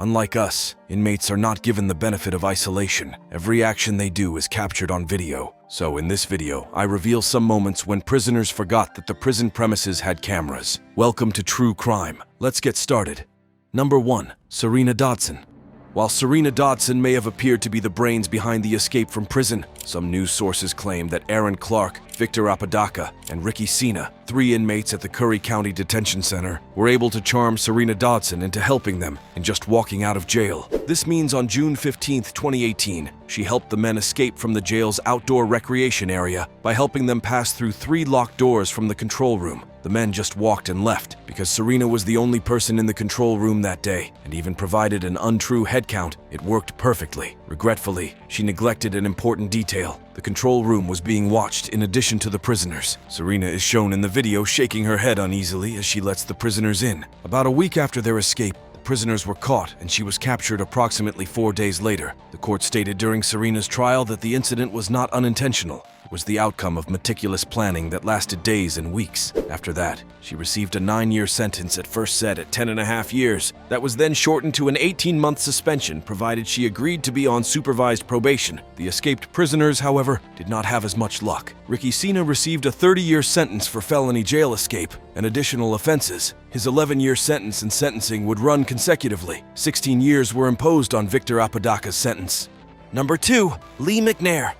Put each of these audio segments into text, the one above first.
Unlike us, inmates are not given the benefit of isolation. Every action they do is captured on video. So in this video, I reveal some moments when prisoners forgot that the prison premises had cameras. Welcome to True Crime. Let's get started. Number 1. Serena Dodson. While Serena Dodson may have appeared to be the brains behind the escape from prison, some news sources claim that Aaron Clark, Victor Apodaca, and Ricky Sina, 3 inmates at the Curry County Detention Center, were able to charm Serena Dodson into helping them in just walking out of jail. This means on June 15, 2018, she helped the men escape from the jail's outdoor recreation area by helping them pass through 3 locked doors from the control room. The men just walked and left because Serena was the only person in the control room that day, and even provided an untrue head count, it worked perfectly. Regretfully, she neglected an important detail. The control room was being watched in addition to the prisoners. Serena is shown in the video shaking her head uneasily as she lets the prisoners in. About a week after their escape, the prisoners were caught and she was captured approximately 4 days later. The court stated during Serena's trial that the incident was not unintentional. It was the outcome of meticulous planning that lasted days and weeks. After that, she received a 9-year sentence at first set at 10.5 years. That was then shortened to an 18-month suspension, provided she agreed to be on supervised probation. The escaped prisoners, however, did not have as much luck. Ricky Sina received a 30-year sentence for felony jail escape and additional offenses. His 11-year sentence and sentencing would run consecutively. 16 years were imposed on Victor Apodaca's sentence. Number 2. Lee McNair.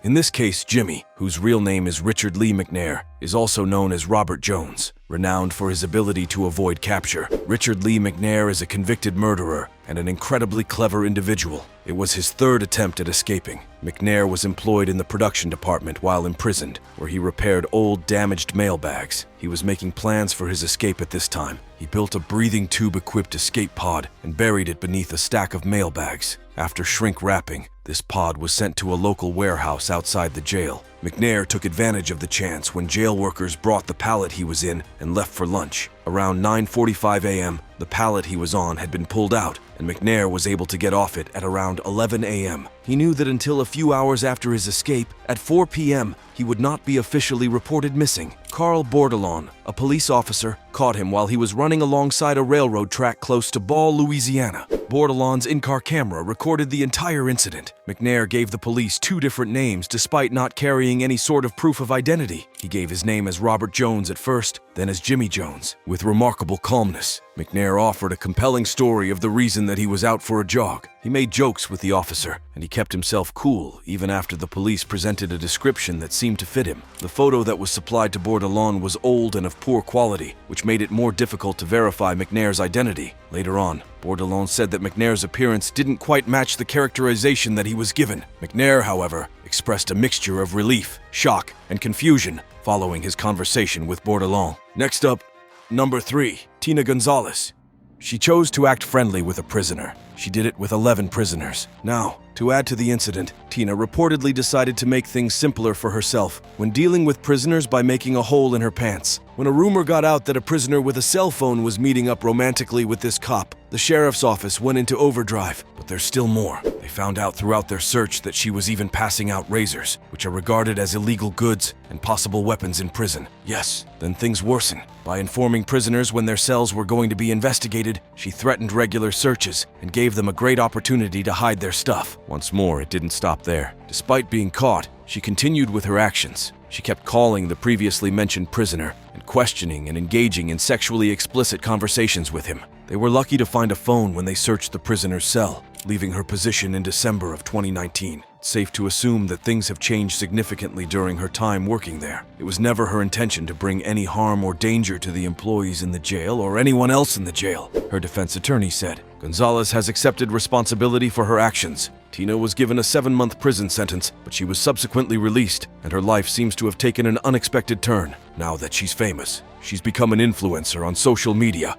In this case, Jimmy, whose real name is Richard Lee McNair, is also known as Robert Jones. Renowned for his ability to avoid capture, Richard Lee McNair is a convicted murderer and an incredibly clever individual. It was his 3rd attempt at escaping. McNair was employed in the production department while imprisoned, where he repaired old, damaged mailbags. He was making plans for his escape at this time. He built a breathing tube-equipped escape pod and buried it beneath a stack of mailbags. After shrink wrapping, this pod was sent to a local warehouse outside the jail. McNair took advantage of the chance when jail workers brought the pallet he was in and left for lunch. Around 9:45 a.m., the pallet he was on had been pulled out, and McNair was able to get off it at around 11 a.m. He knew that until a few hours after his escape, at 4 p.m., he would not be officially reported missing. Carl Bordelon, a police officer, caught him while he was running alongside a railroad track close to Ball, Louisiana. Bordelon's in-car camera recorded the entire incident. McNair gave the police 2 different names despite not carrying any sort of proof of identity. He gave his name as Robert Jones at first, then as Jimmy Jones. With remarkable calmness, McNair offered a compelling story of the reason that he was out for a jog. He made jokes with the officer, and he kept himself cool even after the police presented a description that seemed to fit him. The photo that was supplied to Bordelon was old and of poor quality, which made it more difficult to verify McNair's identity. Later on, Bordelon said that McNair's appearance didn't quite match the characterization that he was given. McNair, however, expressed a mixture of relief, shock, and confusion following his conversation with Bordelon. Next up, number 3. Tina Gonzalez. She chose to act friendly with a prisoner. She did it with 11 prisoners. Now, to add to the incident, Tina reportedly decided to make things simpler for herself when dealing with prisoners by making a hole in her pants. When a rumor got out that a prisoner with a cell phone was meeting up romantically with this cop, the sheriff's office went into overdrive. But there's still more. They found out throughout their search that she was even passing out razors, which are regarded as illegal goods and possible weapons in prison. Yes, then things worsen. By informing prisoners when their cells were going to be investigated, she threatened regular searches and gave them a great opportunity to hide their stuff. Once more, it didn't stop there. Despite being caught, she continued with her actions. She kept calling the previously mentioned prisoner and questioning and engaging in sexually explicit conversations with him. They were lucky to find a phone when they searched the prisoner's cell, leaving her position in December of 2019. It's safe to assume that things have changed significantly during her time working there. It was never her intention to bring any harm or danger to the employees in the jail or anyone else in the jail, her defense attorney said. Gonzalez has accepted responsibility for her actions. Tina was given a 7-month prison sentence, but she was subsequently released, and her life seems to have taken an unexpected turn. Now that she's famous, she's become an influencer on social media.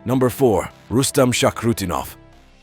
Number 4. Rustam Shakov.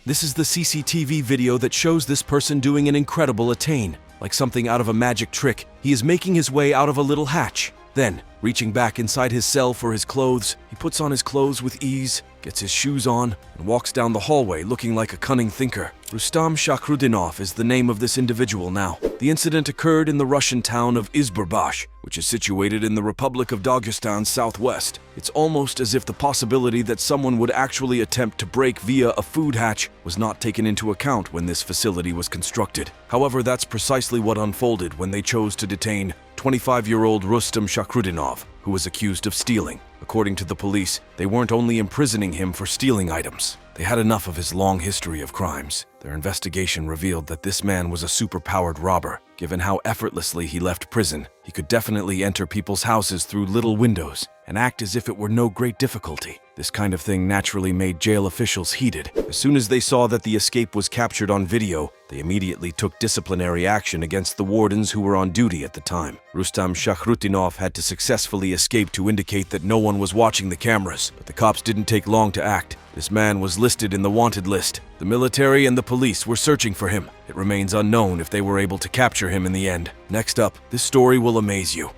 This is the CCTV video that shows this person doing an incredible attain. Like something out of a magic trick, he is making his way out of a little hatch. Then, reaching back inside his cell for his clothes, he puts on his clothes with ease, gets his shoes on, and walks down the hallway looking like a cunning thinker. Rustam Shakov is the name of this individual now. The incident occurred in the Russian town of Izburbash, which is situated in the Republic of Dagestan's southwest. It's almost as if the possibility that someone would actually attempt to break via a food hatch was not taken into account when this facility was constructed. However, that's precisely what unfolded when they chose to detain 25-year-old Rustam Shakov, who was accused of stealing. According to the police, they weren't only imprisoning him for stealing items. They had enough of his long history of crimes. Their investigation revealed that this man was a super-powered robber. Given how effortlessly he left prison, he could definitely enter people's houses through little windows and act as if it were no great difficulty. This kind of thing naturally made jail officials heated. As soon as they saw that the escape was captured on video, they immediately took disciplinary action against the wardens who were on duty at the time. Rustam Shakov had to successfully escape to indicate that no one was watching the cameras, but the cops didn't take long to act. This man was listed in the wanted list. The military and the police were searching for him. It remains unknown if they were able to capture him in the end. Next up, this story will amaze you.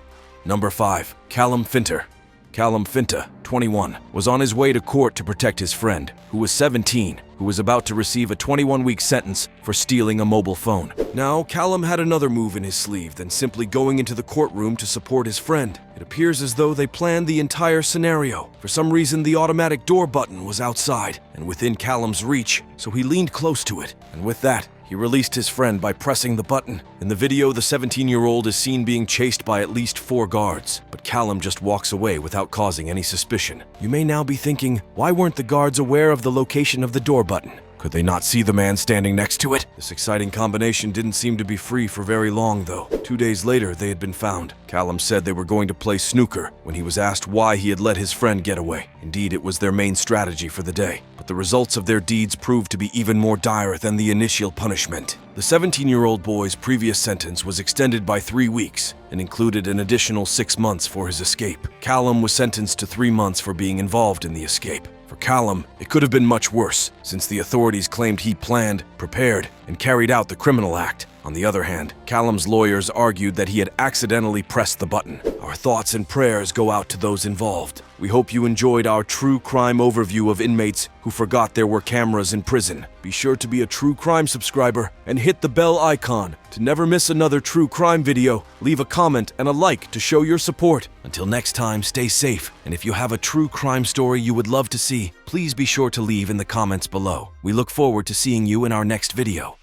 Number 5. Callum Finter. Callum Finter, 21, was on his way to court to protect his friend, who was 17, who was about to receive a 21-week sentence for stealing a mobile phone. Now, Callum had another move in his sleeve than simply going into the courtroom to support his friend. It appears as though they planned the entire scenario. For some reason, the automatic door button was outside and within Callum's reach, so he leaned close to it, and with that, he released his friend by pressing the button. In the video, the 17-year-old is seen being chased by at least 4 guards, but Callum just walks away without causing any suspicion. You may now be thinking, why weren't the guards aware of the location of the door button? Could they not see the man standing next to it? This exciting combination didn't seem to be free for very long, though. 2 days later, they had been found. Callum said they were going to play snooker when he was asked why he had let his friend get away. Indeed, it was their main strategy for the day. But the results of their deeds proved to be even more dire than the initial punishment. The 17-year-old boy's previous sentence was extended by 3 weeks and included an additional 6 months for his escape. Callum was sentenced to 3 months for being involved in the escape. For Callum, it could have been much worse, since the authorities claimed he planned, prepared, and carried out the criminal act. On the other hand, Callum's lawyers argued that he had accidentally pressed the button. Our thoughts and prayers go out to those involved. We hope you enjoyed our true crime overview of inmates who forgot there were cameras in prison. Be sure to be a True Crime subscriber and hit the bell icon to never miss another true crime video. Leave a comment and a like to show your support. Until next time, stay safe, and if you have a true crime story you would love to see, please be sure to leave in the comments below. We look forward to seeing you in our next video.